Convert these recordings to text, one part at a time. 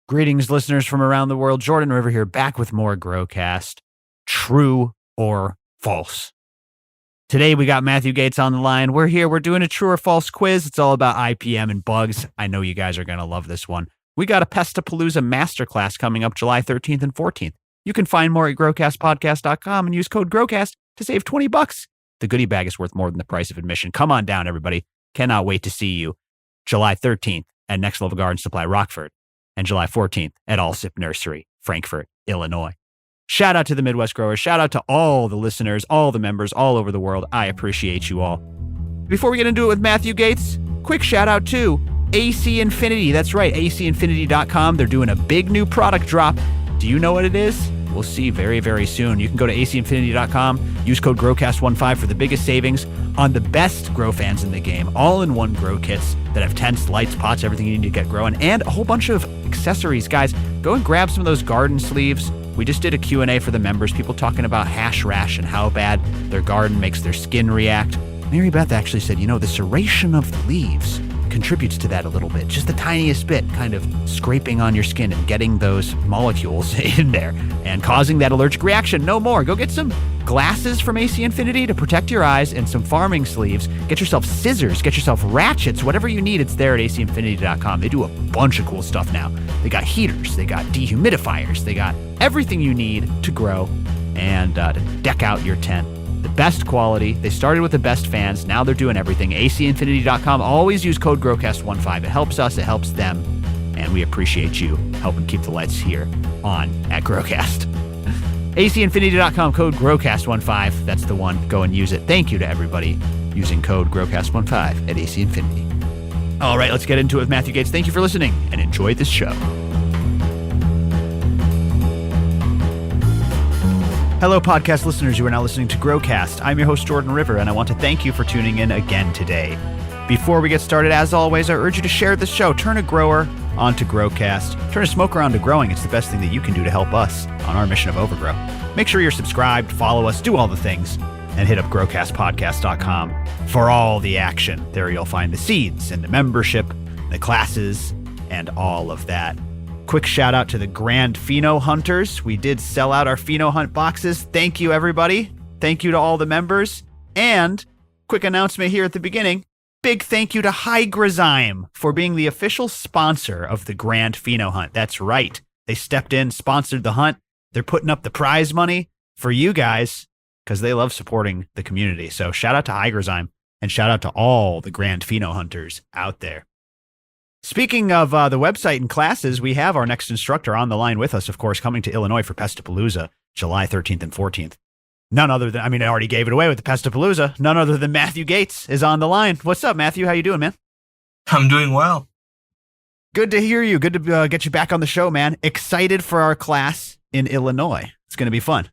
Greetings, listeners from around the world. Jordan River here, back with more Growcast. True or false? Today, we got Matthew Gates on the line. We're here. We're doing a true or false quiz. It's all about IPM and bugs. I know you guys are going to love this one. We got a Pestapalooza Masterclass coming up July 13th and 14th. You can find more at growcastpodcast.com and use code GROWCAST to save $20. The goodie bag is worth more than the price of admission. Come on down, everybody. Cannot wait to see you July 13th at Next Level Garden Supply, Rockford, and July 14th at Allsip Nursery, Frankfort, Illinois. Shout out to the Midwest growers. Shout out to all the listeners, all the members all over the world. I appreciate you all. Before we get into it with Matthew Gates, quick shout out to AC Infinity. That's right, acinfinity.com. They're doing a big new product drop. Do you know what it is? We'll see very, very soon. You can go to acinfinity.com, use code GROWCAST15 for the biggest savings on the best grow fans in the game. All-in-one grow kits that have tents, lights, pots, everything you need to get growing, and a whole bunch of accessories. Guys, go and grab some of those garden sleeves. We just did a Q&A for the members, people talking about hash rash and how bad their garden makes their skin react. Mary Beth actually said, the serration of the leaves contributes to that a little bit, just the tiniest bit, kind of scraping on your skin and getting those molecules in there and causing that allergic reaction. No more. Go get some glasses from AC Infinity to protect your eyes and some farming sleeves. Get yourself scissors, get yourself ratchets, whatever you need, it's there at acinfinity.com. They do a bunch of cool stuff now. They got heaters, they got dehumidifiers, they got everything you need to grow and to deck out your tent. The best quality. They started with the best fans. Now they're doing everything. acinfinity.com. Always use code GROWCAST15. It helps us. It helps them. And we appreciate you helping keep the lights here on at GrowCast. acinfinity.com, code GROWCAST15. That's the one. Go and use it. Thank you to everybody using code GROWCAST15 at AC Infinity. All right, let's get into it with Matthew Gates. Thank you for listening and enjoy this show. Hello, podcast listeners. You are now listening to Growcast. I'm your host, Jordan River, and I want to thank you for tuning in again today. Before we get started, as always, I urge you to share this show. Turn a grower onto Growcast. Turn a smoker onto growing. It's the best thing that you can do to help us on our mission of overgrow. Make sure you're subscribed, follow us, do all the things, and hit up growcastpodcast.com for all the action. There you'll find the seeds and the membership, the classes, and all of that. Quick shout out to the Grand Pheno Hunters. We did sell out our Pheno Hunt boxes. Thank you, everybody. Thank you to all the members. And quick announcement here at the beginning. Big thank you to Hygrozyme for being the official sponsor of the Grand Pheno Hunt. That's right. They stepped in, sponsored the hunt. They're putting up the prize money for you guys because they love supporting the community. So shout out to Hygrozyme and shout out to all the Grand Pheno Hunters out there. Speaking of the website and classes, we have our next instructor on the line with us, of course, coming to Illinois for Pestapalooza, July 13th and 14th. None other than, I already gave it away with the Pestapalooza. None other than Matthew Gates is on the line. What's up, Matthew? How you doing, man? I'm doing well. Good to hear you. Good to get you back on the show, man. Excited for our class in Illinois. It's going to be fun.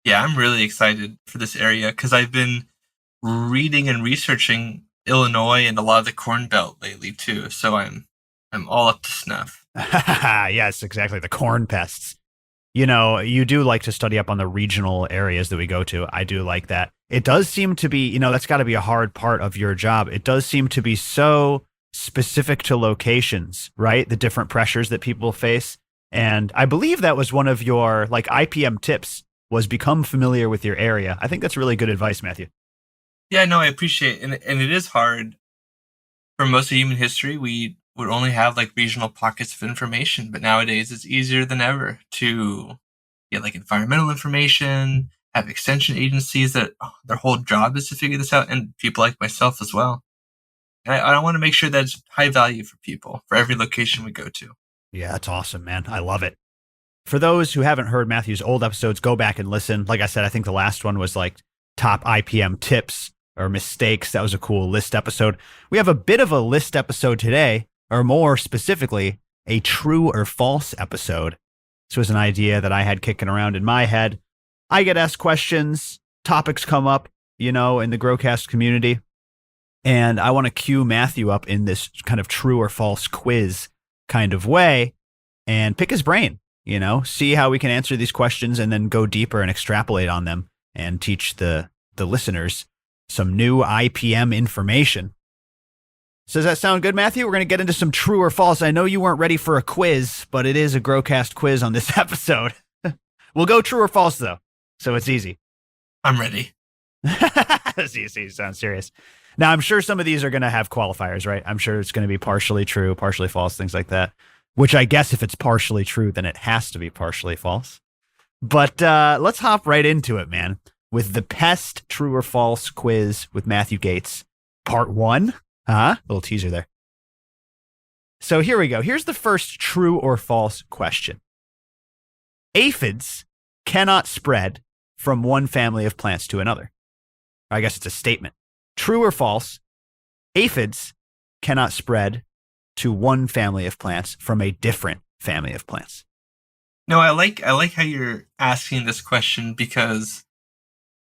Yeah, I'm really excited for this area because I've been reading and researching Illinois and a lot of the Corn Belt lately too, so I'm all up to snuff. Yes, exactly. The corn pests. You do like to study up on the regional areas that we go to. I do like that. It does seem to be, that's got to be a hard part of your job. It does seem to be so specific to locations, right? The different pressures that people face. And I believe that was one of your IPM tips was become familiar with your area. I think that's really good advice, Matthew. Yeah, no, I appreciate it. And it is hard. For most of human history, we would only have regional pockets of information. But nowadays, it's easier than ever to get environmental information, have extension agencies that their whole job is to figure this out, and people like myself as well. And I want to make sure that it's high value for people, for every location we go to. Yeah, that's awesome, man. I love it. For those who haven't heard Matthew's old episodes, go back and listen. Like I said, I think the last one was top IPM tips or mistakes. That was a cool list episode. We have a bit of a list episode today, or more specifically, a true or false episode. This was an idea that I had kicking around in my head. I get asked questions, topics come up, in the Growcast community, and I want to cue Matthew up in this kind of true or false quiz kind of way and pick his brain, see how we can answer these questions and then go deeper and extrapolate on them and teach the listeners some new IPM information. So does that sound good, Matthew? We're going to get into some true or false. I know you weren't ready for a quiz, but it is a Growcast quiz on this episode. We'll go true or false, though, so it's easy. I'm ready. It's easy. Sounds serious. Now, I'm sure some of these are going to have qualifiers, right? I'm sure it's going to be partially true, partially false, things like that, which I guess if it's partially true, then it has to be partially false. But let's hop right into it, man, with the Pest True or False quiz with Matthew Gates, part 1. Little teaser there. So here we go. Here's the first true or false question. Aphids cannot spread from one family of plants to another. I guess it's a statement. True or false? Aphids cannot spread to one family of plants from a different family of plants. No, I like how you're asking this question because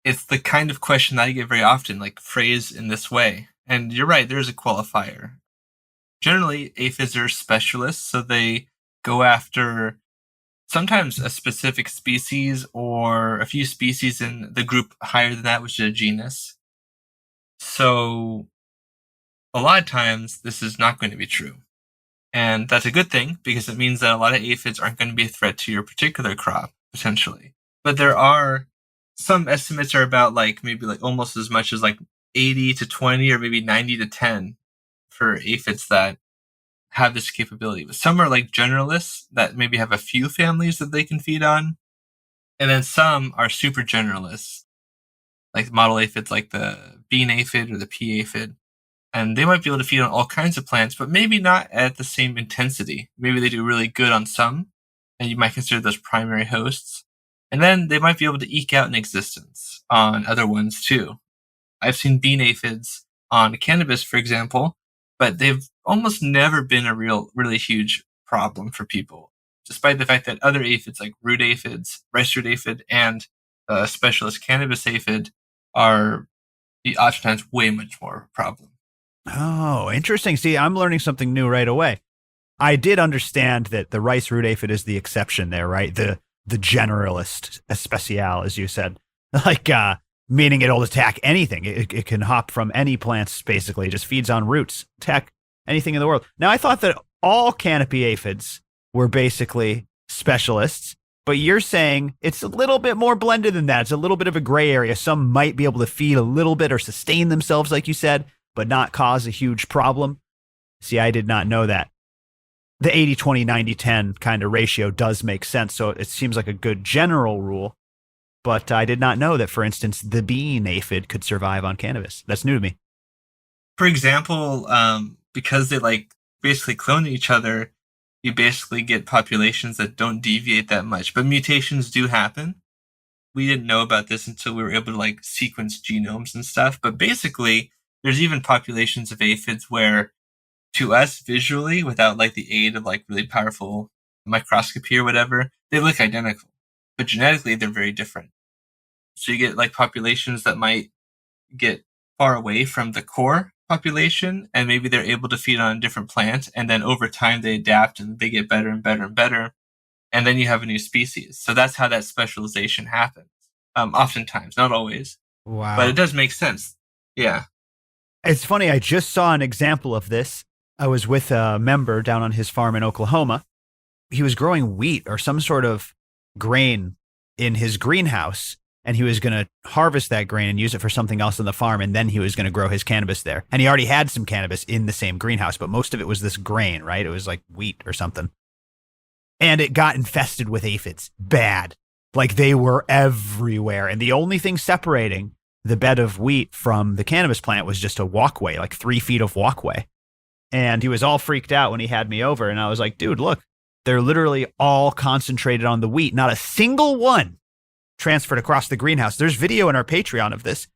it's the kind of question that I get very often, like phrased in this way. And you're right, there's a qualifier. Generally, aphids are specialists, so they go after sometimes a specific species or a few species in the group higher than that, which is a genus. So a lot of times this is not going to be true. And that's a good thing because it means that a lot of aphids aren't going to be a threat to your particular crop, potentially. But there are some estimates are about maybe almost as much as 80 to 20 or maybe 90 to 10 for aphids that have this capability. But some are generalists that maybe have a few families that they can feed on. And then some are super generalists, like model aphids like the bean aphid or the pea aphid. And they might be able to feed on all kinds of plants, but maybe not at the same intensity. Maybe they do really good on some, and you might consider those primary hosts. And then they might be able to eke out an existence on other ones too. I've seen bean aphids on cannabis, for example, but they've almost never been a really huge problem for people, despite the fact that other aphids like root aphids, rice root aphid, and specialist cannabis aphid are oftentimes way much more of a problem. Oh, interesting. See, I'm learning something new right away. I did understand that the rice root aphid is the exception there, right? The generalist especial, as you said, meaning it'll attack anything. It can hop from any plants, basically. It just feeds on roots, attack anything in the world. Now, I thought that all canopy aphids were basically specialists, but you're saying it's a little bit more blended than that. It's a little bit of a gray area. Some might be able to feed a little bit or sustain themselves, like you said, but not cause a huge problem. See, I did not know that. The 80-20-90-10 kind of ratio does make sense, so it seems like a good general rule, but I did not know that, for instance, the bean aphid could survive on cannabis. That's new to me. For example, because they basically clone each other, you basically get populations that don't deviate that much, but mutations do happen. We didn't know about this until we were able to sequence genomes and stuff, but basically there's even populations of aphids where, to us visually, without the aid of really powerful microscopy or whatever, they look identical. But genetically, they're very different. So you get populations that might get far away from the core population, and maybe they're able to feed on a different plant, and then over time they adapt and they get better and better and better, and then you have a new species. So that's how that specialization happens. Oftentimes, not always. Wow. But it does make sense. Yeah. It's funny, I just saw an example of this. I was with a member down on his farm in Oklahoma. He was growing wheat or some sort of grain in his greenhouse, and he was going to harvest that grain and use it for something else on the farm, and then he was going to grow his cannabis there. And he already had some cannabis in the same greenhouse, but most of it was this grain, right? It was like wheat or something. And it got infested with aphids. Bad. They were everywhere. And the only thing separating the bed of wheat from the cannabis plant was just a walkway, 3 feet of walkway. And he was all freaked out when he had me over. And I was like, dude, look, they're literally all concentrated on the wheat. Not a single one transferred across the greenhouse. There's video in our Patreon of this.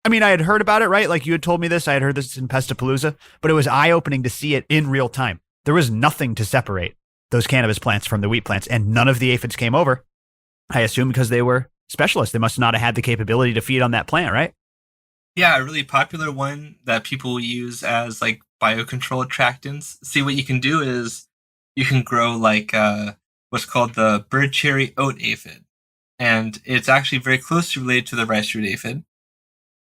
I mean, I had heard about it, right? You had told me this. I had heard this in Pestapalooza, but it was eye-opening to see it in real time. There was nothing to separate those cannabis plants from the wheat plants, and none of the aphids came over. I assume because they were specialists. They must not have had the capability to feed on that plant, right? Yeah, a really popular one that people use as biocontrol attractants. See, what you can do is you can grow what's called the bird cherry oat aphid. And it's actually very closely related to the rice root aphid.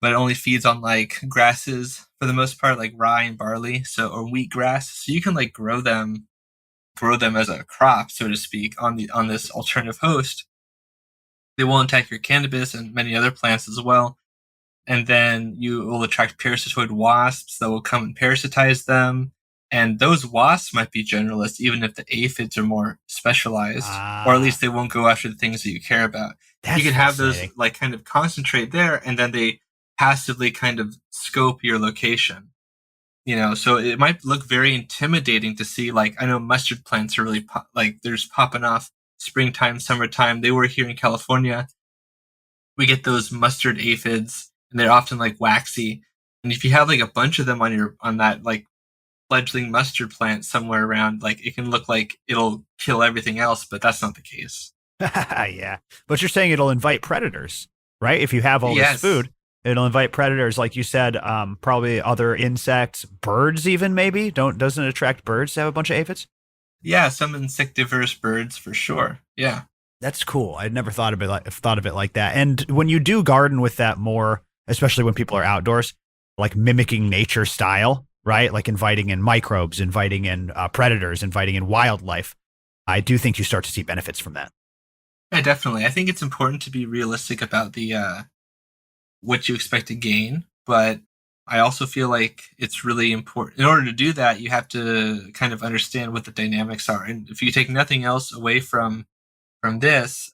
but it only feeds on like grasses for the most part, like rye and barley, so or wheatgrass. So you can like grow them as a crop, so to speak, on this alternative host. They will attack your cannabis and many other plants as well. And then you will attract parasitoid wasps that will come and parasitize them. And those wasps might be generalists, even if the aphids are more specialized, or at least they won't go after the things that you care about. That's You can have those fascinating. like kind of concentrate there, and then they passively kind of scope your location. So it might look very intimidating to see, like, I know mustard plants are really like there's popping off springtime, summertime. They were here in California. We get those mustard aphids, and they're often like waxy. And if you have like a bunch of them on that like fledgling mustard plant somewhere around, like it can look like it'll kill everything else, but that's not the case. Yeah. But you're saying it'll invite predators, right? If you have all this Yes. food, it'll invite predators, like you said, probably other insects, birds even maybe. Doesn't it attract birds to have a bunch of aphids? Yeah, some insectivorous birds for sure. Yeah. That's cool. I'd never thought of it like that. And when you do garden with that more, especially when people are outdoors, like mimicking nature style, right? Like inviting in microbes, inviting in predators, inviting in wildlife. I do think you start to see benefits from that. Yeah, definitely. I think it's important to be realistic about the what you expect to gain, but I also feel like it's really important. In order to do that, you have to kind of understand what the dynamics are. And if you take nothing else away from this,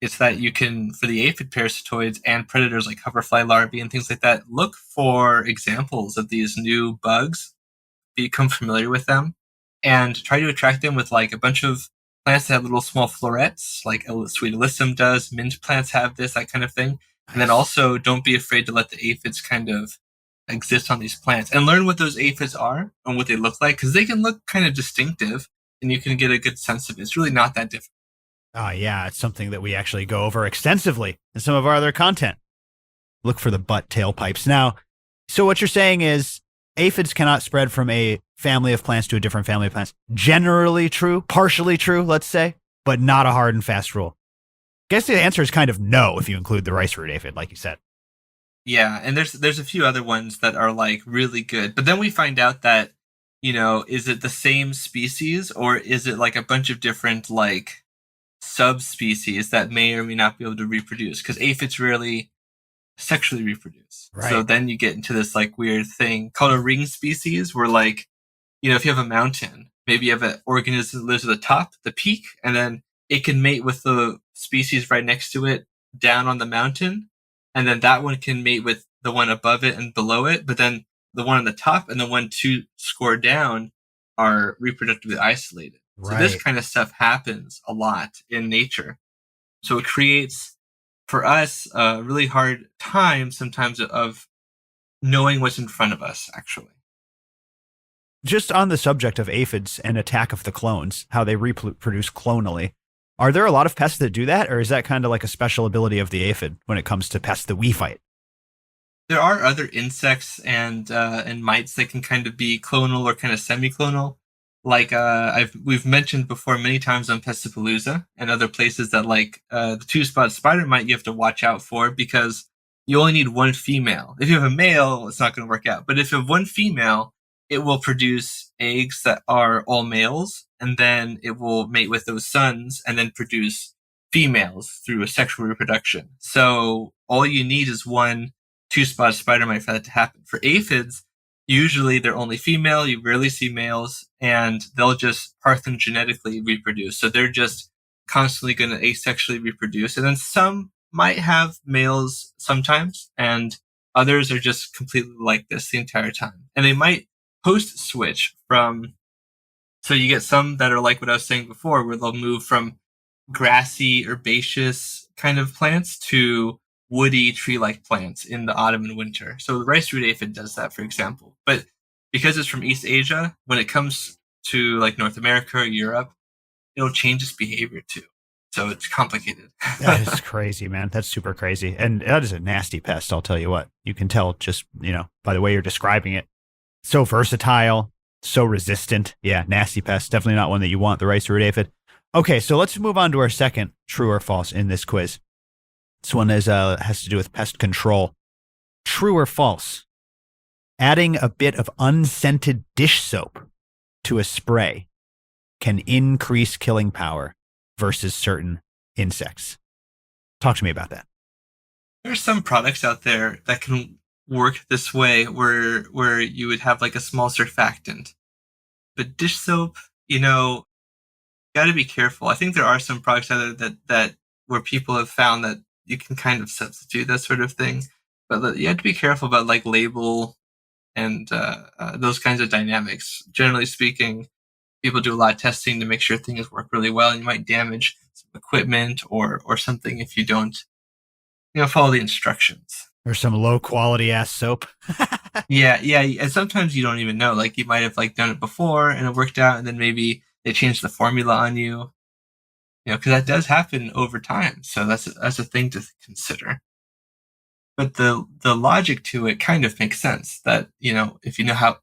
it's that you can, for the aphid parasitoids and predators like hoverfly larvae and things like that, look for examples of these new bugs, become familiar with them, and try to attract them with like a bunch of plants that have little small florets, like sweet alyssum does. Mint plants have this, that kind of thing. And then also don't be afraid to let the aphids kind of exist on these plants and learn what those aphids are and what they look like, because they can look kind of distinctive and you can get a good sense of it. It's really not that difficult. Oh, yeah. It's something that we actually go over extensively in some of our other content. Look for the butt tailpipes. Now, so what you're saying is aphids cannot spread from a family of plants to a different family of plants. Generally true, partially true, let's say, but not a hard and fast rule. Guess the answer is kind of no if you include the rice root aphid, like you said. Yeah, and there's a few other ones that are like really good. But then we find out that, is it the same species or is it like a bunch of different like subspecies that may or may not be able to reproduce? Because aphids rarely sexually reproduce. Right. So then you get into this like weird thing called a ring species where like, if you have a mountain, maybe you have an organism that lives at the top, the peak, and then it can mate with the species right next to it down on the mountain. And then that one can mate with the one above it and below it. But then the one on the top and the one two score down are reproductively isolated. Right. So this kind of stuff happens a lot in nature. So it creates for us a really hard time sometimes of knowing what's in front of us, actually. Just on the subject of aphids and attack of the clones, how they reproduce clonally, are there a lot of pests that do that, or is that kind of like a special ability of the aphid when it comes to pests that we fight? There are other insects and mites that can kind of be clonal or kind of semi-clonal. Like we've mentioned before many times on Pestapalooza and other places that like the two-spotted spider mite you have to watch out for because you only need one female. If you have a male, it's not going to work out. But if you have one female, it will produce eggs that are all males, and then it will mate with those sons and then produce females through a sexual reproduction. So all you need is one two-spotted spider mite for that to happen. For aphids, usually they're only female, you rarely see males, and they'll just parthenogenetically reproduce. So they're just constantly going to asexually reproduce. And then some might have males sometimes, and others are just completely like this the entire time. And they might host switch from, so you get some that are like what I was saying before, where they'll move from grassy, herbaceous kind of plants to woody tree-like plants in the autumn and winter. So the rice root aphid does that, for example. But because it's from East Asia, when it comes to like North America or Europe, it'll change its behavior too. So it's complicated. That is crazy, man. That's super crazy. And that is a nasty pest, I'll tell you what. You can tell just, by the way you're describing it. So versatile, so resistant. Yeah, nasty pest. Definitely not one that you want, the rice root aphid. Okay, so let's move on to our second true or false in this quiz. This one has to do with pest control. True or false? Adding a bit of unscented dish soap to a spray can increase killing power versus certain insects. Talk to me about that. There's some products out there that can work this way where you would have like a small surfactant. But dish soap, got to be careful. I think there are some products out there that where people have found that you can kind of substitute that sort of thing. But you have to be careful about like label and those kinds of dynamics. Generally speaking, people do a lot of testing to make sure things work really well, and you might damage some equipment or something if you don't, follow the instructions. Or some low quality ass soap. Yeah, and sometimes you don't even know. Like you might have like done it before and it worked out, and then maybe they changed the formula on you. Because that does happen over time. So that's a thing to consider. But the logic to it kind of makes sense that, if you know how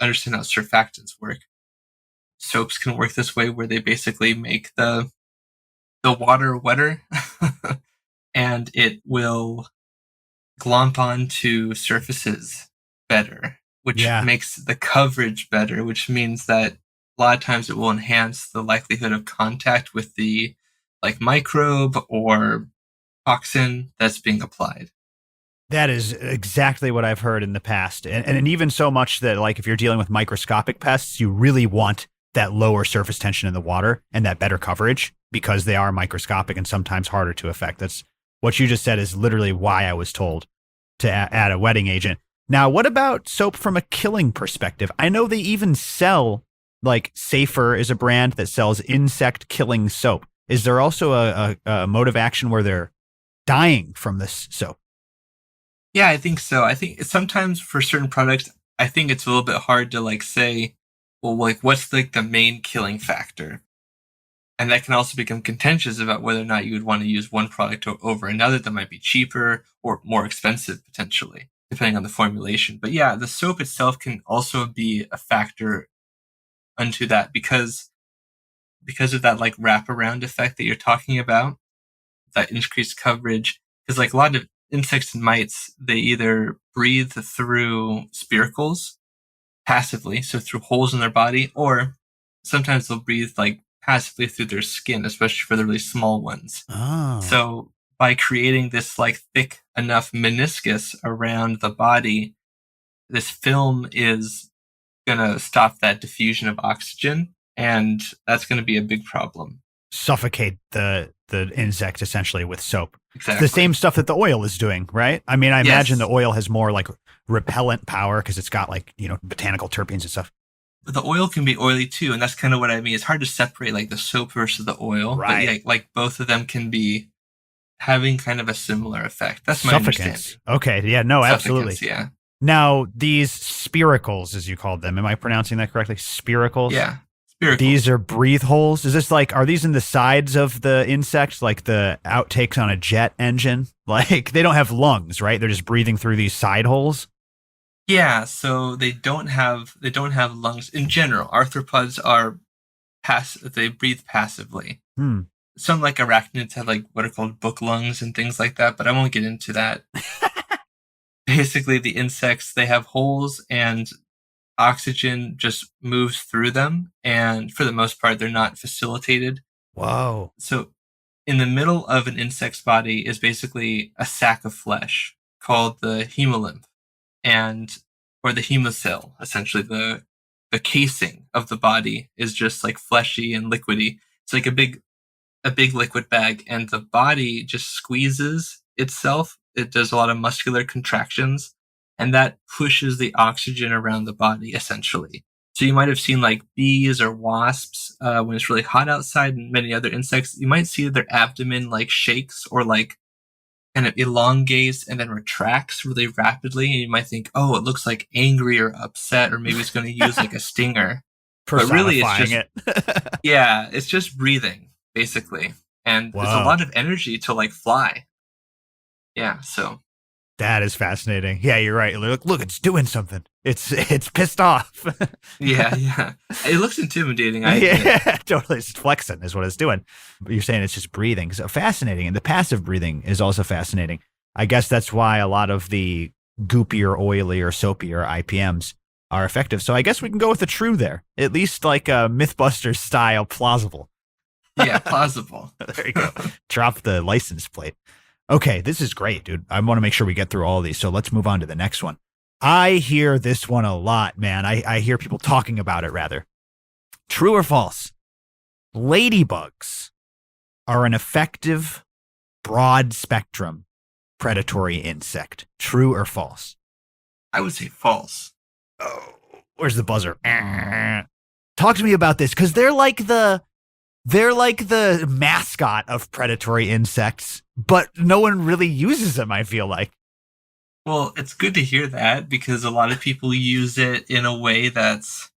understand how surfactants work, soaps can work this way where they basically make the water wetter and it will glomp onto surfaces better, which makes the coverage better, which means that a lot of times it will enhance the likelihood of contact with the like microbe or toxin that's being applied. That is exactly what I've heard in the past. And even so much that like if you're dealing with microscopic pests, you really want that lower surface tension in the water and that better coverage because they are microscopic and sometimes harder to affect. That's what you just said is literally why I was told to add a wetting agent. Now, what about soap from a killing perspective? I know they even sell, like Safer is a brand that sells insect killing soap. Is there also a mode of action where they're dying from this soap? Yeah, I think so. I think sometimes for certain products, I think it's a little bit hard to like say, well, like what's like the main killing factor? And that can also become contentious about whether or not you would want to use one product over another that might be cheaper or more expensive potentially, depending on the formulation. But yeah, the soap itself can also be a factor unto that because of that like wraparound effect that you're talking about, that increased coverage. Because like a lot of insects and mites, they either breathe through spiracles passively, so through holes in their body, or sometimes they'll breathe like passively through their skin, especially for the really small ones. Oh. So by creating this like thick enough meniscus around the body, this film is going to stop that diffusion of oxygen, and that's going to be a big problem. Suffocate the insect essentially with soap. Exactly. It's the same stuff that the oil is doing, right? I mean, I imagine the oil has more like repellent power because it's got like, botanical terpenes and stuff. But the oil can be oily too, and that's kind of what I mean. It's hard to separate like the soap versus the oil, right? But yeah, like both of them can be having kind of a similar effect. That's my understanding. Okay, yeah, no, absolutely. Yeah. Now, these spiracles, as you called them, am I pronouncing that correctly? Spiracles? Yeah. Spiracles. These are breathe holes. Is this like, are these in the sides of the insect, like the outtakes on a jet engine? Like they don't have lungs, right? They're just breathing through these side holes. Yeah, so they don't have lungs in general. Arthropods are they breathe passively. Some like arachnids have like what are called book lungs and things like that, but I won't get into that. Basically, the insects, they have holes and oxygen just moves through them, and for the most part, they're not facilitated. Whoa. So in the middle of an insect's body is basically a sac of flesh called the hemolymph, or the hemocell. Essentially, the casing of the body is just like fleshy and liquidy. It's like a big liquid bag, and the body just squeezes itself. It does a lot of muscular contractions, and that pushes the oxygen around the body, essentially. So you might have seen like bees or wasps when it's really hot outside, and many other insects. You might see their abdomen like shakes or like kind of elongates and then retracts really rapidly. And you might think, oh, it looks like angry or upset, or maybe it's going to use like a stinger. But really, it's just yeah, it's just breathing basically, and there's a lot of energy to like fly. Yeah, so that is fascinating. Yeah, you're right. Look, it's doing something. It's pissed off. yeah. It looks intimidating. Yeah, totally. It's flexing is what it's doing. But you're saying it's just breathing. So fascinating. And the passive breathing is also fascinating. I guess that's why a lot of the goopier, oilier, soapier IPMs are effective. So I guess we can go with the true there. At least like a Mythbusters style plausible. Yeah, plausible. There you go. Drop the license plate. Okay, this is great, dude. I want to make sure we get through all of these. So let's move on to the next one. I hear this one a lot, man. I hear people talking about it rather. True or false? Ladybugs are an effective, broad spectrum predatory insect. True or false? I would say false. Oh, where's the buzzer? Talk to me about this because they're like the mascot of predatory insects, but no one really uses them, I feel like. Well, it's good to hear that because a lot of people use it in a way that's,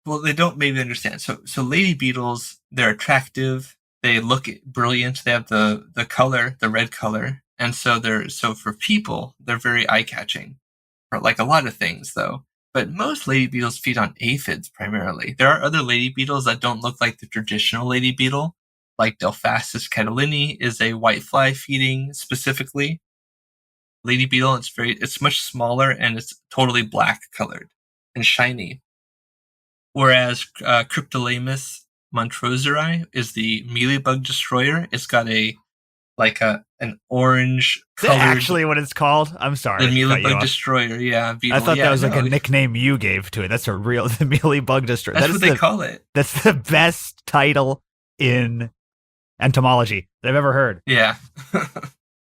well, they don't maybe understand. So lady beetles, they're attractive. They look brilliant. They have the color, the red color. And so for people, they're very eye-catching. For like a lot of things though. But most lady beetles feed on aphids primarily. There are other lady beetles that don't look like the traditional lady beetle, like Delphasis catalini is a whitefly feeding specifically lady beetle. It's much smaller and it's totally black colored and shiny. Whereas Cryptolaemus montroseri is the mealybug destroyer. It's got an orange colored. Is that actually what it's called? I'm sorry. The mealybug destroyer, yeah. Beetle. I thought yeah, that was like a nickname you gave to it. That's a real the mealybug destroyer. That's what they call it. That's the best title in entomology that I've ever heard. Yeah.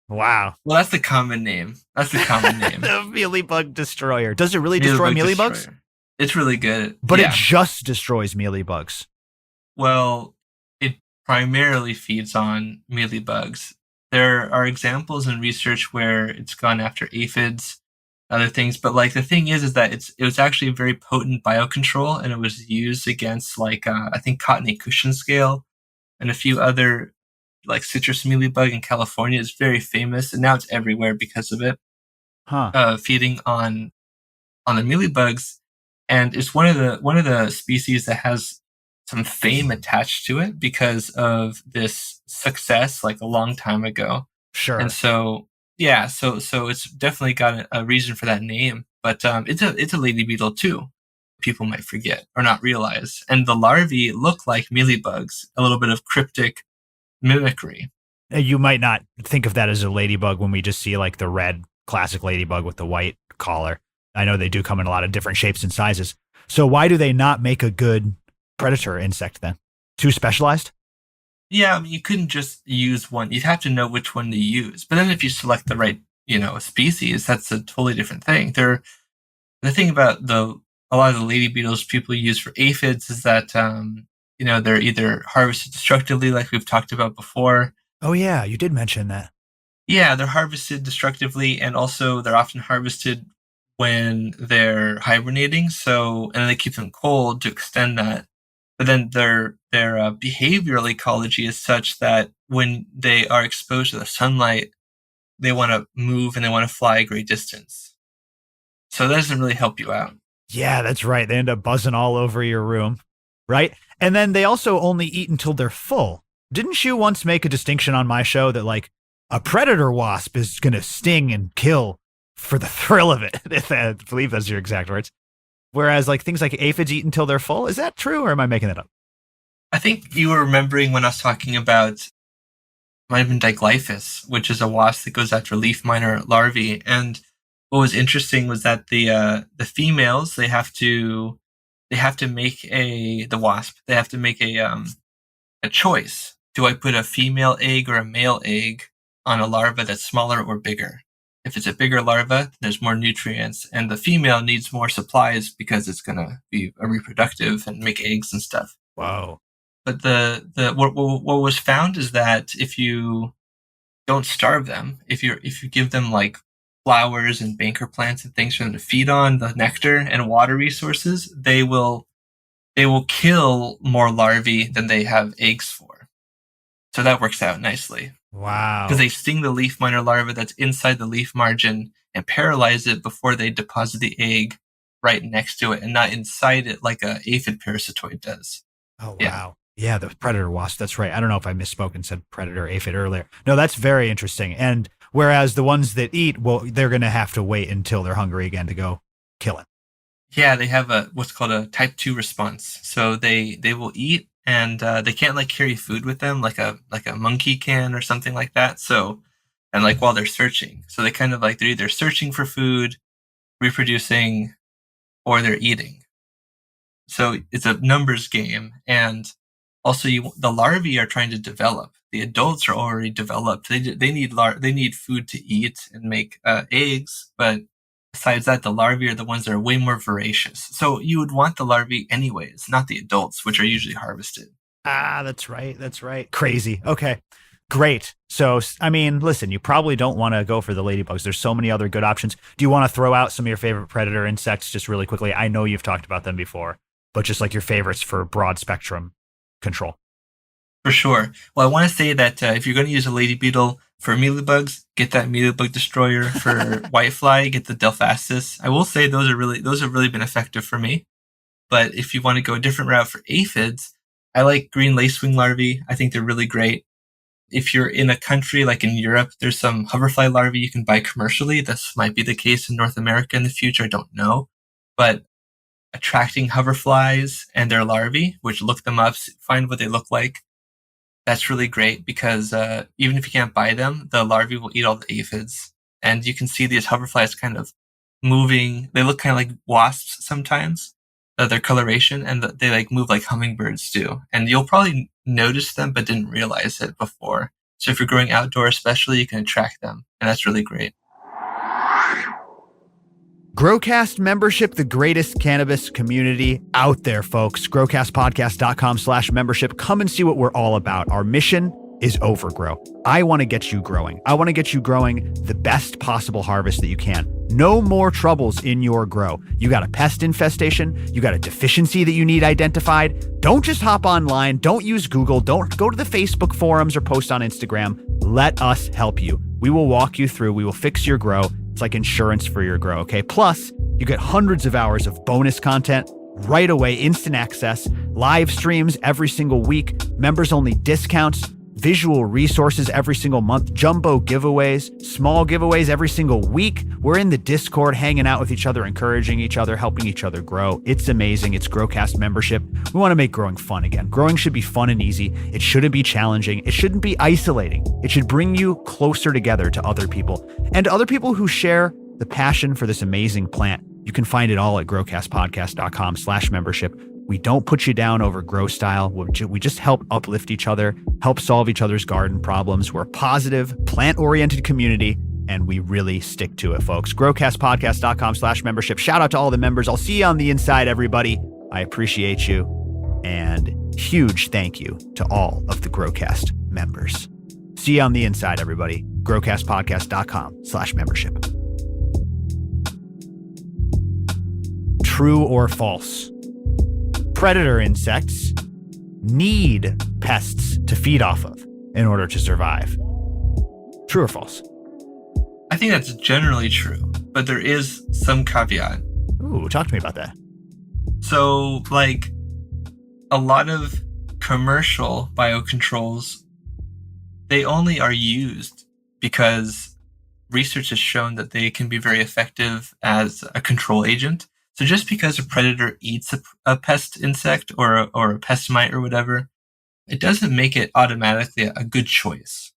Wow. Well, that's the common name. The mealybug destroyer. Does it really destroy mealybugs? Destroyer. It's really good. But it just destroys mealybugs. Well, it primarily feeds on mealybugs. There are examples in research where it's gone after aphids, other things, but like the thing is that it was actually a very potent biocontrol, and it was used against I think cottony cushion scale and a few other like citrus mealybug in California is very famous, and now it's everywhere because of it. Feeding on the mealybugs, and it's one of the species that has some fame attached to it because of this success like a long time ago. Sure. And so it's definitely got a reason for that name, but it's a lady beetle too. People might forget or not realize, and the larvae look like mealybugs, a little bit of cryptic mimicry. You might not think of that as a ladybug when we just see like the red classic ladybug with the white collar. I know they do come in a lot of different shapes and sizes. So why do they not make a good predator insect then? Too specialized? Yeah, I mean, you couldn't just use one. You'd have to know which one to use. But then if you select the right, species, that's a totally different thing. The thing about a lot of the lady beetles people use for aphids is that they're either harvested destructively, like we've talked about before. Oh yeah, you did mention that. Yeah, they're harvested destructively, and also they're often harvested when they're hibernating. And they keep them cold to extend that. But then their behavioral ecology is such that when they are exposed to the sunlight, they want to move and they want to fly a great distance. So that doesn't really help you out. Yeah, that's right. They end up buzzing all over your room, right? And then they also only eat until they're full. Didn't you once make a distinction on my show that like a predator wasp is going to sting and kill for the thrill of it? I believe that's your exact words. Whereas like things like aphids eat until they're full. Is that true or am I making that up? I think you were remembering when I was talking about might have been Diglyphus, which is a wasp that goes after leaf miner larvae. And what was interesting was that the females, they have to make the wasp, they have to make a choice. Do I put a female egg or a male egg on a larva that's smaller or bigger? If it's a bigger larva, there's more nutrients, and the female needs more supplies because it's going to be a reproductive and make eggs and stuff. Wow. But what was found is that if you don't starve them, if you give them like flowers and banker plants and things for them to feed on, the nectar and water resources, they will kill more larvae than they have eggs for. So that works out nicely. Wow. Because they sting the leaf miner larva that's inside the leaf margin and paralyze it before they deposit the egg right next to it and not inside it like a aphid parasitoid does. Oh, wow. Yeah, the predator wasp. That's right. I don't know if I misspoke and said predator aphid earlier. No, that's very interesting. And Whereas the ones that eat, well, they're going to have to wait until they're hungry again to go kill it. Yeah, they have a what's called a type 2 response. So they will eat and they can't like carry food with them like a monkey can or something like that. So and like while they're searching. So they kind of like they're either searching for food, reproducing, or they're eating. So it's a numbers game, and also the larvae are trying to develop. The adults are already developed. They need food to eat and make eggs, but besides that, the larvae are the ones that are way more voracious. So you would want the larvae anyways, not the adults, which are usually harvested. Ah, that's right. That's right. Crazy. Okay. Great. So, I mean, listen, you probably don't want to go for the ladybugs. There's so many other good options. Do you want to throw out some of your favorite predator insects just really quickly? I know you've talked about them before, but just like your favorites for broad spectrum control. For sure. Well, I want to say that if you're going to use a lady beetle for mealybugs, get that mealybug destroyer. For whitefly, get the Delphasis. I will say those have really been effective for me. But if you want to go a different route for aphids, I like green lacewing larvae. I think they're really great. If you're in a country like in Europe, there's some hoverfly larvae you can buy commercially. This might be the case in North America in the future. I don't know. But attracting hoverflies and their larvae, which look them up, find what they look like, that's really great because even if you can't buy them, the larvae will eat all the aphids. And you can see these hoverflies kind of moving. They look kind of like wasps sometimes, their coloration, and they like move like hummingbirds do. And you'll probably notice them but didn't realize it before. So if you're growing outdoor especially, you can attract them. And that's really great. Growcast membership, the greatest cannabis community out there, folks. Growcastpodcast.com/membership. Come and see what we're all about. Our mission is overgrow. I want to get you growing. I want to get you growing the best possible harvest that you can. No more troubles in your grow. You got a pest infestation. You got a deficiency that you need identified. Don't just hop online. Don't use Google. Don't go to the Facebook forums or post on Instagram. Let us help you. We will walk you through. We will fix your grow. It's like insurance for your grow, okay? Plus, you get hundreds of hours of bonus content right away, instant access, live streams every single week, members-only discounts, visual resources every single month, jumbo giveaways, small giveaways every single week. We're in the Discord hanging out with each other, encouraging each other, helping each other grow. It's amazing. It's Growcast membership. We want to make growing fun again. Growing should be fun and easy. It shouldn't be challenging. It shouldn't be isolating. It should bring you closer together to other people and other people who share the passion for this amazing plant. You can find it all at growcastpodcast.com/membership. We don't put you down over grow style. We just help uplift each other, help solve each other's garden problems. We're a positive, plant-oriented community, and we really stick to it, folks. Growcastpodcast.com/membership. Shout out to all the members. I'll see you on the inside, everybody. I appreciate you. And huge thank you to all of the Growcast members. See you on the inside, everybody. Growcastpodcast.com/membership. True or false? Predator insects need pests to feed off of in order to survive. True or false? I think that's generally true, but there is some caveat. Ooh, talk to me about that. So, like, a lot of commercial biocontrols, they only are used because research has shown that they can be very effective as a control agent. So just because a predator eats a pest insect or a pest mite or whatever, it doesn't make it automatically a good choice.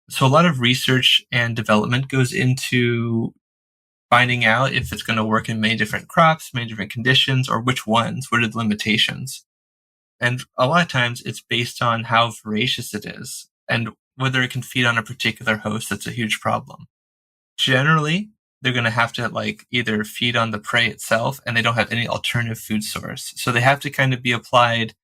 So a lot of research and development goes into finding out if it's going to work in many different crops, many different conditions, or which ones, what are the limitations. And a lot of times it's based on how voracious it is and whether it can feed on a particular host. That's a huge problem. Generally, they're going to have to like either feed on the prey itself and they don't have any alternative food source. So they have to kind of be applied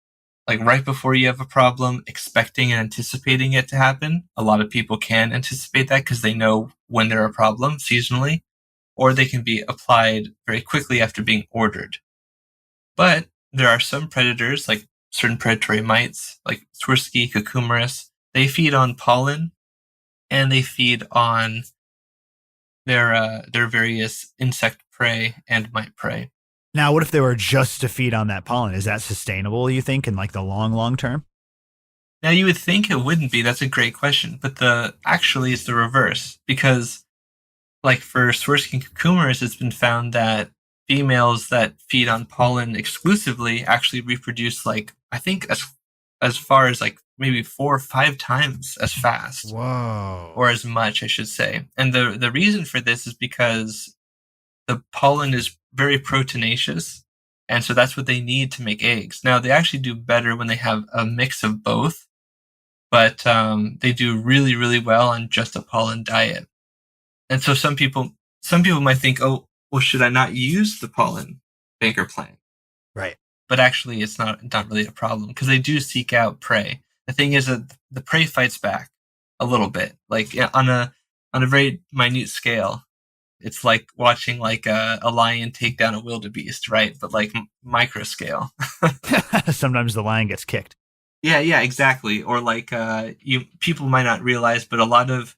like right before you have a problem, expecting and anticipating it to happen. A lot of people can anticipate that because they know when there are problems seasonally, or they can be applied very quickly after being ordered. But there are some predators, like certain predatory mites, like Swirsky, Cucumeris. They feed on pollen and they feed on their various insect prey and mite prey. Now, what if they were just to feed on that pollen? Is that sustainable, you think, in like the long term? Now you would think it wouldn't be. That's a great question, but the actually it's the reverse because like for Swarovski cucumbers, it's been found that females that feed on pollen exclusively actually reproduce like I think as far as like maybe 4 or 5 times as fast Whoa. or as much, I should say. And the reason for this is because the pollen is very proteinaceous, and so that's what they need to make eggs. Now they actually do better when they have a mix of both, but they do really really well on just a pollen diet. And so some people might think, oh, well, should I not use the pollen banker plant? Right. But actually, it's not really a problem because they do seek out prey. The thing is that the prey fights back a little bit, like on a very minute scale. It's like watching like a lion take down a wildebeest, right? But like micro scale. Sometimes the lion gets kicked. Yeah, yeah, exactly. Or like you people might not realize, but a lot of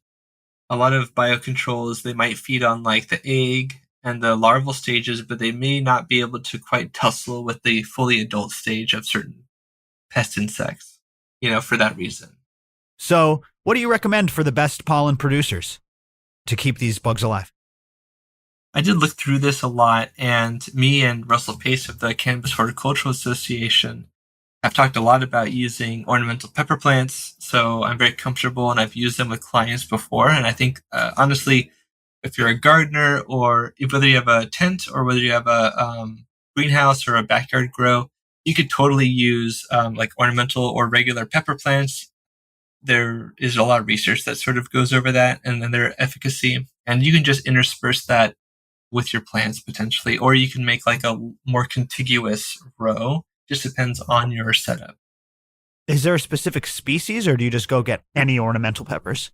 biocontrols, they might feed on like the egg and the larval stages, but they may not be able to quite tussle with the fully adult stage of certain pest insects, for that reason. So, what do you recommend for the best pollen producers to keep these bugs alive? I did look through this a lot, and me and Russell Pace of the Cannabis Horticultural Association have talked a lot about using ornamental pepper plants. So I'm very comfortable, and I've used them with clients before. And I think, honestly, if you're a gardener or whether you have a tent or whether you have a greenhouse or a backyard grow, you could totally use like ornamental or regular pepper plants. There is a lot of research that sort of goes over that and then their efficacy. And you can just intersperse that with your plants potentially, or you can make like a more contiguous row. Just depends on your setup. Is there a specific species, or do you just go get any ornamental peppers?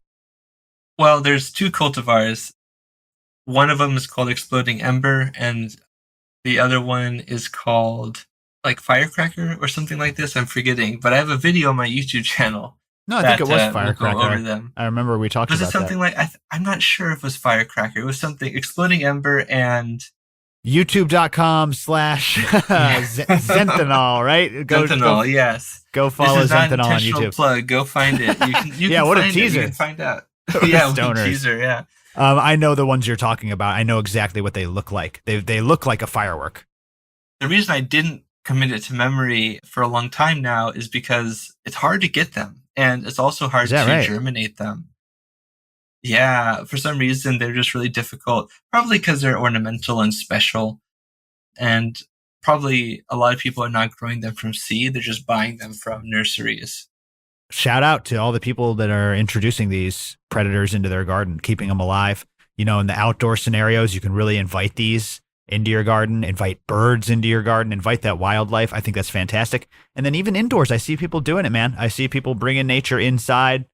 Well, there's two cultivars. One of them is called Exploding Ember, and the other one is called like Firecracker or something like this. I'm forgetting, but I have a video on my YouTube channel No, I think it that was will go over Firecracker. them. I remember we talked Was it about that. something like I'm not sure if it was Firecracker. It was something Exploding Ember and YouTube.com/. yeah. Zenthanol, right? Fentanyl, yes. Go This follow is not an Zenthanol on intentional YouTube. plug. Go find it. You Yeah, can what a find it. You teaser. can find out. What a Yeah, what a stoners. teaser. Yeah. I know the ones you're talking about. I know exactly what they look like. They look like a firework. The reason I didn't commit it to memory for a long time now is because it's hard to get them, and it's also hard Is to that right? germinate them. Yeah, for some reason they're just really difficult. Probably because they're ornamental and special, and probably a lot of people are not growing them from seed. They're just buying them from nurseries. Shout out to all the people that are introducing these predators into their garden, keeping them alive. In the outdoor scenarios, you can really invite these into your garden, invite birds into your garden, invite that wildlife. I think that's fantastic. And then even indoors, I see people doing it, man. I see people bringing nature inside,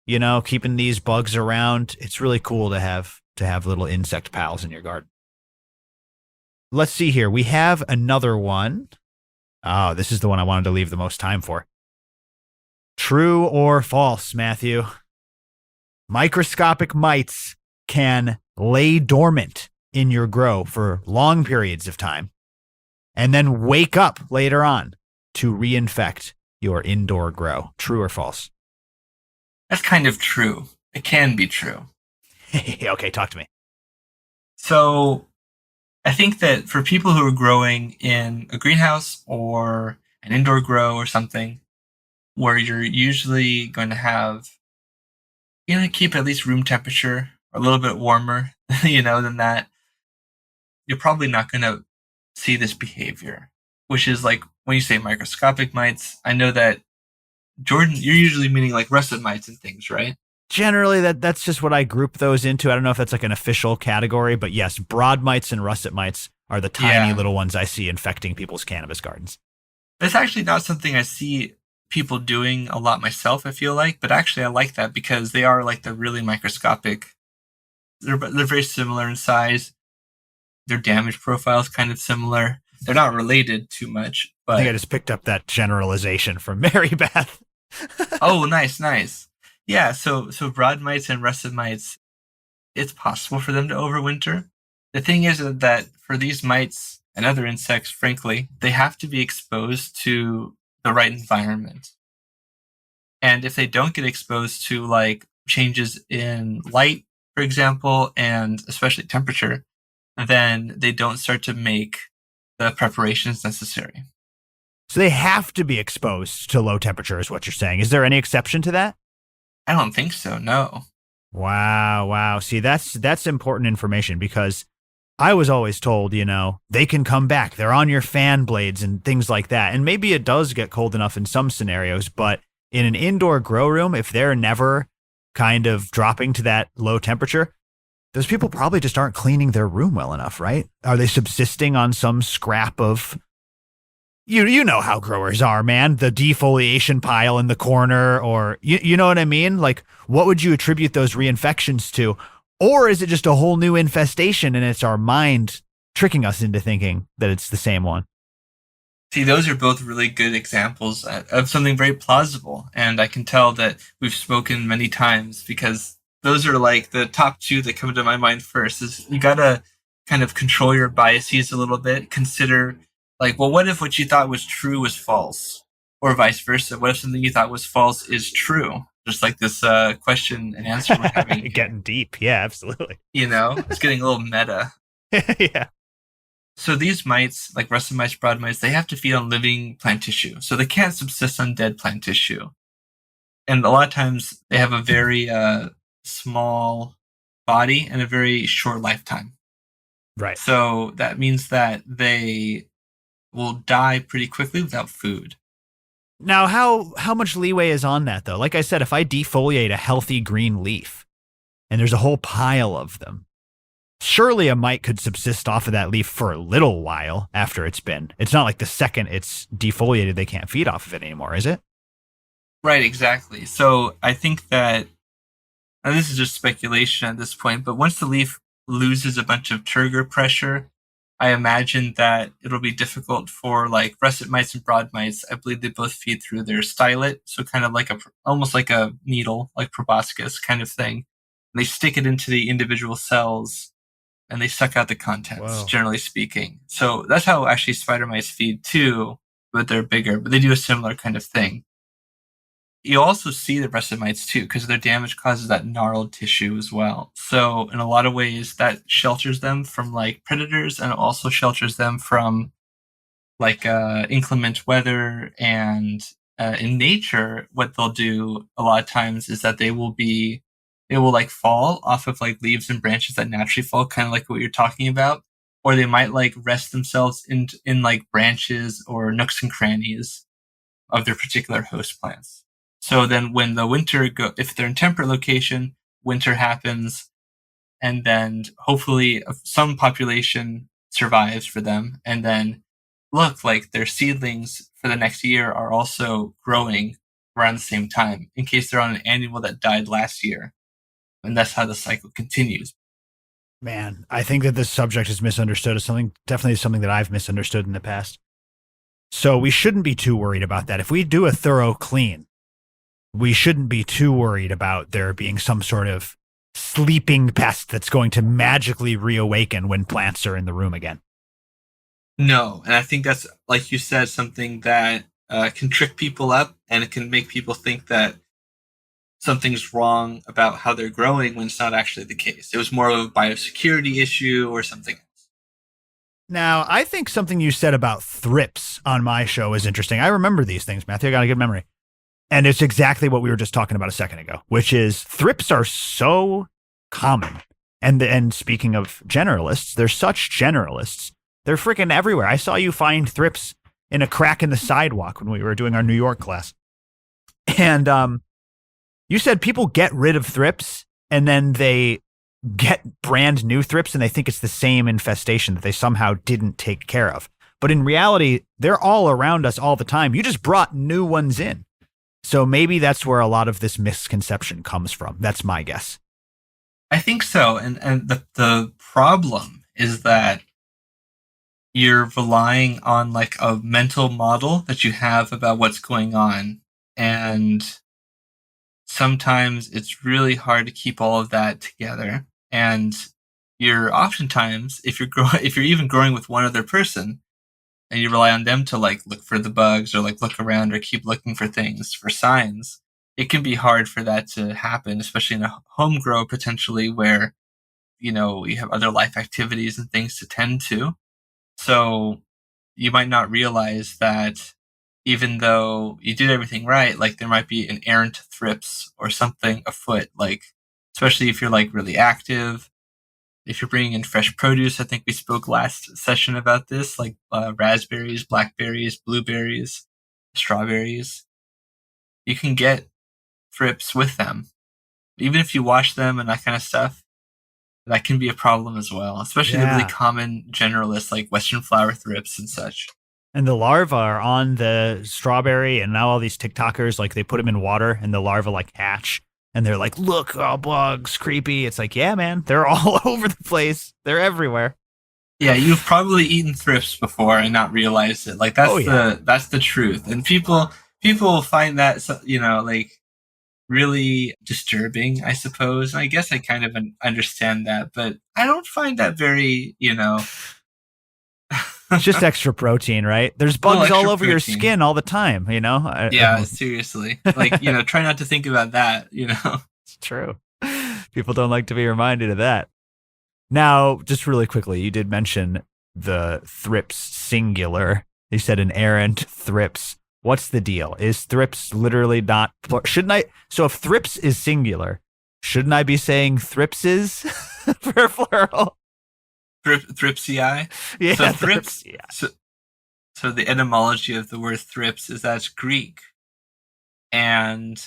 keeping these bugs around. It's really cool to have little insect pals in your garden. Let's see here. We have another one. Oh, this is the one I wanted to leave the most time for. True or false, Matthew? Microscopic mites can lay dormant in your grow for long periods of time and then wake up later on to reinfect your indoor grow. True or false? That's kind of true. It can be true. Okay, talk to me. So I think that for people who are growing in a greenhouse or an indoor grow or something, where you're usually going to have, keep at least room temperature or a little bit warmer, than that, you're probably not going to see this behavior, which is like when you say microscopic mites, I know that Jordan, you're usually meaning like russet mites and things, right? Generally, that's just what I group those into. I don't know if that's like an official category, but yes, broad mites and russet mites are the tiny little ones I see infecting people's cannabis gardens. That's actually not something I see people doing a lot myself, I feel like, but actually I like that because they are like the really microscopic. They're very similar in size. Their damage profile is kind of similar. They're not related too much, but I think I just picked up that generalization from Mary Beth. Oh, nice. Yeah, so broad mites and russet mites, it's possible for them to overwinter. The thing is that for these mites and other insects, frankly, they have to be exposed to the right environment. And if they don't get exposed to like changes in light, for example, and especially temperature, then they don't start to make the preparations necessary. So they have to be exposed to low temperature, is what you're saying. Is there any exception to that? I don't think so, no. Wow, wow. See, that's important information because I was always told, they can come back. They're on your fan blades and things like that. And maybe it does get cold enough in some scenarios, but in an indoor grow room, if they're never kind of dropping to that low temperature, those people probably just aren't cleaning their room well enough, right? Are they subsisting on some scrap of you know how growers are, man. The defoliation pile in the corner, or you know what I mean? Like, what would you attribute those reinfections to? Or is it just a whole new infestation and it's our mind tricking us into thinking that it's the same one? See, those are both really good examples of something very plausible. And I can tell that we've spoken many times because those are like the top two that come to my mind first. Is you got to kind of control your biases a little bit, consider like, well, what if what you thought was true was false? Or vice versa. What if something you thought was false is true? Just like this question and answer we're having. Getting deep. Yeah, absolutely. It's getting a little meta. Yeah. So these mites, like russet mites, broad mites, they have to feed on living plant tissue. So they can't subsist on dead plant tissue. And a lot of times they have a very small body and a very short lifetime. Right. So that means that they will die pretty quickly without food. Now, how much leeway is on that, though? Like I said, if I defoliate a healthy green leaf and there's a whole pile of them, surely a mite could subsist off of that leaf for a little while after it's not like the second it's defoliated, they can't feed off of it anymore, is it? Right, exactly. So I think that, and this is just speculation at this point, but once the leaf loses a bunch of turgor pressure, I imagine that it'll be difficult for like russet mites and broad mites. I believe they both feed through their stylet, so kind of like almost like a needle, like proboscis kind of thing. And they stick it into the individual cells, and they suck out the contents. Whoa. Generally speaking. So that's how actually spider mites feed too, but they're bigger. But they do a similar kind of thing. You also see the russet mites too, because their damage causes that gnarled tissue as well. So in a lot of ways, that shelters them from like predators, and also shelters them from like inclement weather. And in nature, what they'll do a lot of times is that they will like fall off of like leaves and branches that naturally fall, kind of like what you're talking about, or they might like rest themselves in like branches or nooks and crannies of their particular host plants. So then when the winter if they're in temperate location, winter happens, and then hopefully some population survives for them. And then look, like their seedlings for the next year are also growing around the same time in case they're on an annual that died last year. And that's how the cycle continues. Man, I think that this subject is misunderstood as definitely something that I've misunderstood in the past. So we shouldn't be too worried about that. If we do a thorough clean, we shouldn't be too worried about there being some sort of sleeping pest that's going to magically reawaken when plants are in the room again. No, and I think that's, like you said, something that can trick people up, and it can make people think that something's wrong about how they're growing when it's not actually the case. It was more of a biosecurity issue or something else. Now, I think something you said about thrips on my show is interesting. I remember these things, Matthew. I got a good memory. And it's exactly what we were just talking about a second ago, which is thrips are so common. And speaking of generalists, they're such generalists. They're freaking everywhere. I saw you find thrips in a crack in the sidewalk when we were doing our New York class. And you said people get rid of thrips and then they get brand new thrips and they think it's the same infestation that they somehow didn't take care of. But in reality, they're all around us all the time. You just brought new ones in. So maybe that's where a lot of this misconception comes from. That's my guess. I think so. And the problem is that you're relying on like a mental model that you have about what's going on. And sometimes it's really hard to keep all of that together. And you're oftentimes, if you're even growing with one other person, and you rely on them to like look for the bugs or like look around or keep looking for things, for signs, it can be hard for that to happen, especially in a home grow potentially where, you have other life activities and things to tend to. So you might not realize that even though you did everything right, like there might be an errant thrips or something afoot, like especially if you're like really active, if you're bringing in fresh produce. I think we spoke last session about this, like raspberries, blackberries, blueberries, strawberries. You can get thrips with them, even if you wash them and that kind of stuff. That can be a problem as well, especially the really Yeah. common generalists like Western flower thrips and such. And the larvae are on the strawberry, and now all these TikTokers, like, they put them in water, and the larvae, like, hatch. And they're like, look, oh, bugs, creepy. It's like, yeah, man, they're all over the place. They're everywhere. Yeah, you've probably eaten thrips before and not realized it. Like that's Oh, yeah. the truth. And people find that like really disturbing, I suppose. And I guess I kind of understand that, but I don't find that very, It's just extra protein, right? There's little bugs all extra over your protein. skin all the time, you know? Yeah, seriously. Like, try not to think about that. It's true. People don't like to be reminded of that. Now, just really quickly, you did mention the thrips singular. You said an errant thrips. What's the deal? Is thrips literally not shouldn't I? So if thrips is singular, shouldn't I be saying thripses for plural? Thripsii. Yeah, So thrips. thrips Yeah. so the etymology of the word thrips is that's Greek. And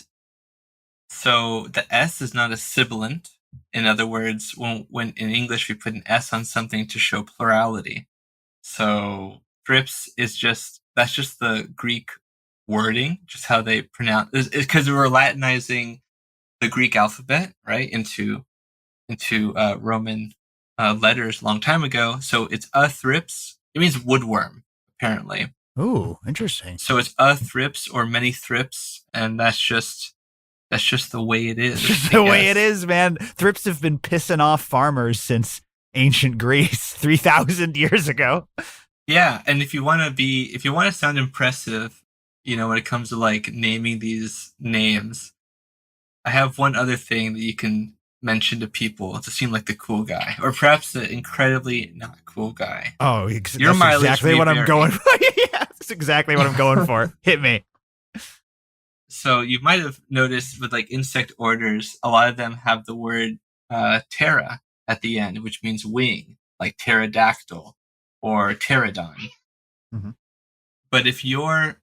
so the S is not a sibilant. In other words, when in English we put an S on something to show plurality. So thrips is that's just the Greek wording, just how they pronounce it, because we were Latinizing the Greek alphabet, right, into Roman letters a long time ago. So it's a thrips. It means woodworm, apparently. Ooh, interesting. So it's a thrips or many thrips, and that's just the way it is. It's just I the way it guess. is, man. Thrips have been pissing off farmers since ancient Greece, 3,000 years ago. Yeah, and if you want to sound impressive, when it comes to like naming these names, I have one other thing that you can mention to people to seem like the cool guy, or perhaps the incredibly not cool guy. Oh, Your that's mileage exactly may what I'm vary. going for. Yeah, that's exactly what I'm going for. Hit me. So you might have noticed with like insect orders, a lot of them have the word "terra" at the end, which means wing, like pterodactyl or pterodon. Mm-hmm. But if you're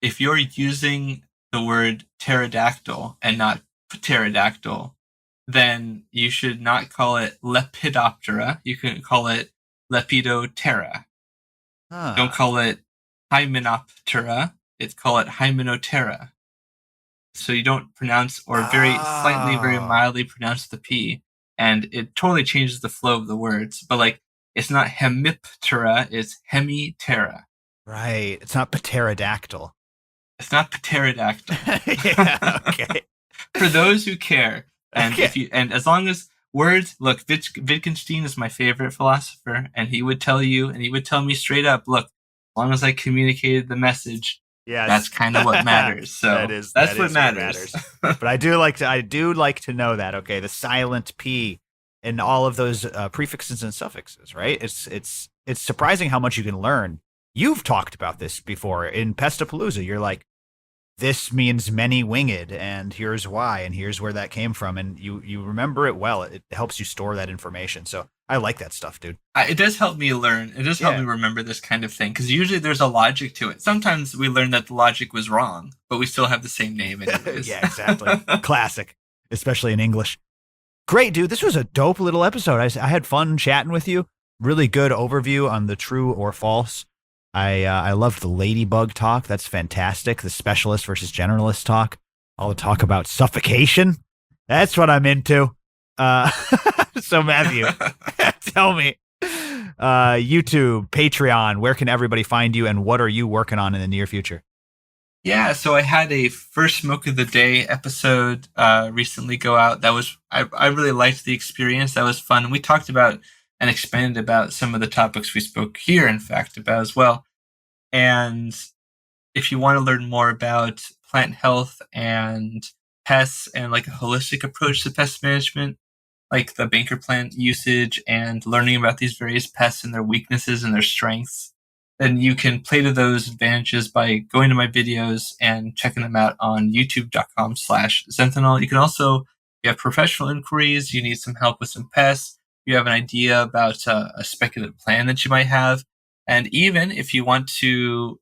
using the word pterodactyl and not pterodactyl, then you should not call it Lepidoptera. You can call it Lepidoptera. Don't call it Hymenoptera. It's call it Hymenoptera. So you don't pronounce or very slightly, very mildly pronounce the P, and it totally changes the flow of the words. But like, it's not Hemiptera, it's Hemiptera. Right. It's not pterodactyl. It's not pterodactyl. Yeah, okay. For those who care, and Okay. as long as words, look, Wittgenstein is my favorite philosopher, and he would tell me straight up, look, as long as I communicated the message, Yes. that's kind of what matters. So that's what matters. But I do like to know that, okay, the silent P in all of those prefixes and suffixes, right? It's surprising how much you can learn. You've talked about this before in Pestapalooza. You're like, this means many winged, and here's why, and here's where that came from, and you remember it well. It helps you store that information. So I like that stuff, dude. It does help me learn. It does help me remember this kind of thing, because usually there's a logic to it. Sometimes we learn that the logic was wrong, but we still have the same name anyways. Yeah, exactly. Classic, especially in English. Great, dude. This was a dope little episode. I had fun chatting with you. Really good overview on the true or false. I loved the ladybug talk. That's fantastic. The specialist versus generalist talk. All the talk about suffocation. That's what I'm into. So Matthew, tell me, YouTube, Patreon, where can everybody find you, and what are you working on in the near future? Yeah, so I had a first smoke of the day episode recently go out. I really liked the experience. That was fun. We talked about and expanded about some of the topics we spoke here, in fact, about as well. And if you want to learn more about plant health and pests and like a holistic approach to pest management, like the banker plant usage and learning about these various pests and their weaknesses and their strengths, then you can play to those advantages by going to my videos and checking them out on youtube.com/Zentinel. You can also, if you have professional inquiries, you need some help with some pests, you have an idea about a speculative plan that you might have, and even if you want to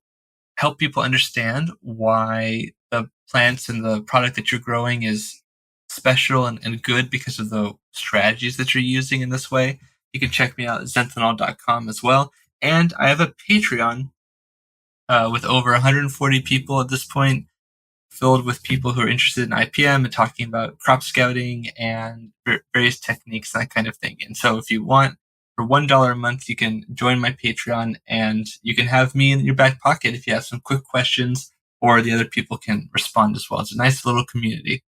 help people understand why the plants and the product that you're growing is special and good because of the strategies that you're using in this way, you can check me out at zentinel.com as well. And I have a Patreon with over 140 people at this point, filled with people who are interested in IPM and talking about crop scouting and various techniques, that kind of thing. And so if you want, for $1 a month, you can join my Patreon and you can have me in your back pocket if you have some quick questions, or the other people can respond as well. It's a nice little community.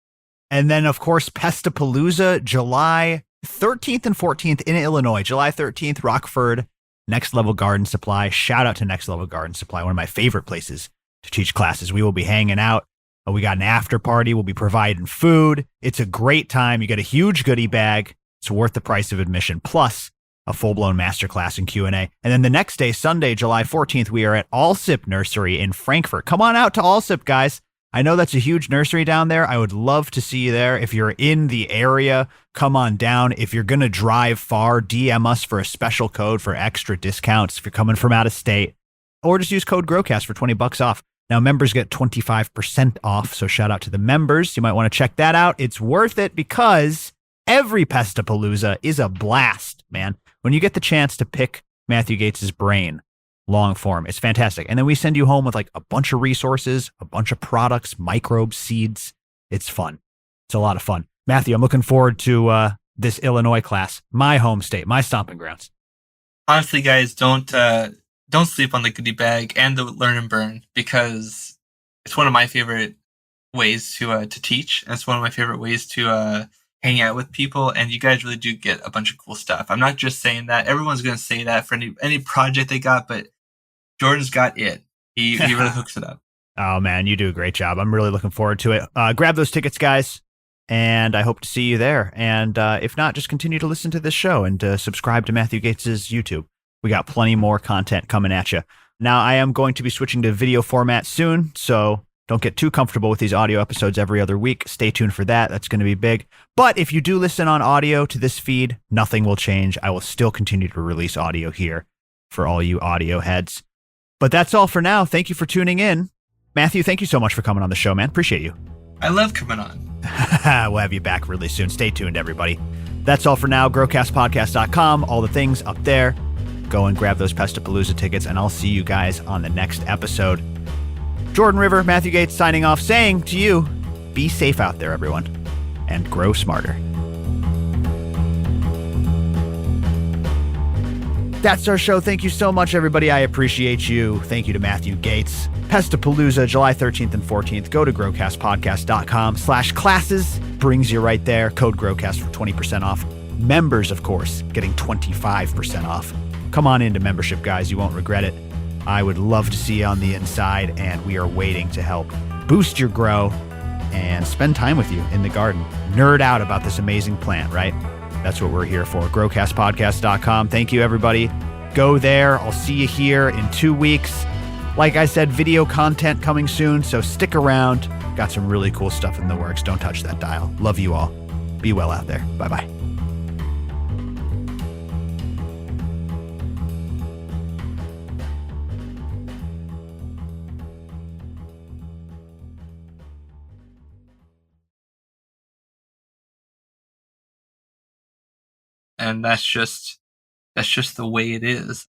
And then, of course, Pestapalooza, July 13th and 14th in Illinois. July 13th, Rockford, Next Level Garden Supply. Shout out to Next Level Garden Supply, one of my favorite places to teach classes. We will be hanging out. We got an after party. We'll be providing food. It's a great time. You get a huge goodie bag. It's worth the price of admission, plus a full-blown masterclass and Q&A. And then the next day, Sunday, July 14th, we are at Allsip Nursery in Frankfurt. Come on out to Allsip, guys. I know that's a huge nursery down there. I would love to see you there. If you're in the area, come on down. If you're going to drive far, DM us for a special code for extra discounts if you're coming from out of state, or just use code GROWCAST for 20 bucks off. Now, members get 25% off, so shout out to the members. You might want to check that out. It's worth it because every Pestapalooza is a blast, man. When you get the chance to pick Matthew Gates's brain, long form, it's fantastic. And then we send you home with like a bunch of resources, a bunch of products, microbes, seeds. It's fun. It's a lot of fun. Matthew, I'm looking forward to this Illinois class, my home state, my stomping grounds. Honestly, guys, don't sleep on the goodie bag and the learn and burn, because it's one of my favorite ways to teach. And it's one of my favorite ways to hang out with people. And you guys really do get a bunch of cool stuff. I'm not just saying that. Everyone's going to say that for any project they got, but Jordan's got it. He really hooks it up. Oh, man, you do a great job. I'm really looking forward to it. Grab those tickets, guys, and I hope to see you there. And if not, just continue to listen to this show and subscribe to Matthew Gates's YouTube. We got plenty more content coming at you. Now, I am going to be switching to video format soon, so don't get too comfortable with these audio episodes every other week. Stay tuned for that. That's going to be big. But if you do listen on audio to this feed, nothing will change. I will still continue to release audio here for all you audio heads. But that's all for now. Thank you for tuning in. Matthew, thank you so much for coming on the show, man. Appreciate you. I love coming on. We'll have you back really soon. Stay tuned, everybody. That's all for now. GrowcastPodcast.com. All the things up there. Go and grab those Pestapalooza tickets, and I'll see you guys on the next episode. Jordan River, Matthew Gates signing off, saying to you, be safe out there, everyone, and grow smarter. That's our show. Thank you so much, everybody. I appreciate you. Thank you to Matthew Gates. Pestapalooza, July 13th and 14th. Go to growcastpodcast.com/classes. Brings you right there. Code GROWCAST for 20% off. Members, of course, getting 25% off. Come on into membership, guys. You won't regret it. I would love to see you on the inside, and we are waiting to help boost your grow and spend time with you in the garden. Nerd out about this amazing plant, right? That's what we're here for. GrowcastPodcast.com. Thank you, everybody. Go there. I'll see you here in 2 weeks. Like I said, video content coming soon, so stick around. Got some really cool stuff in the works. Don't touch that dial. Love you all. Be well out there. Bye-bye. And that's just the way it is.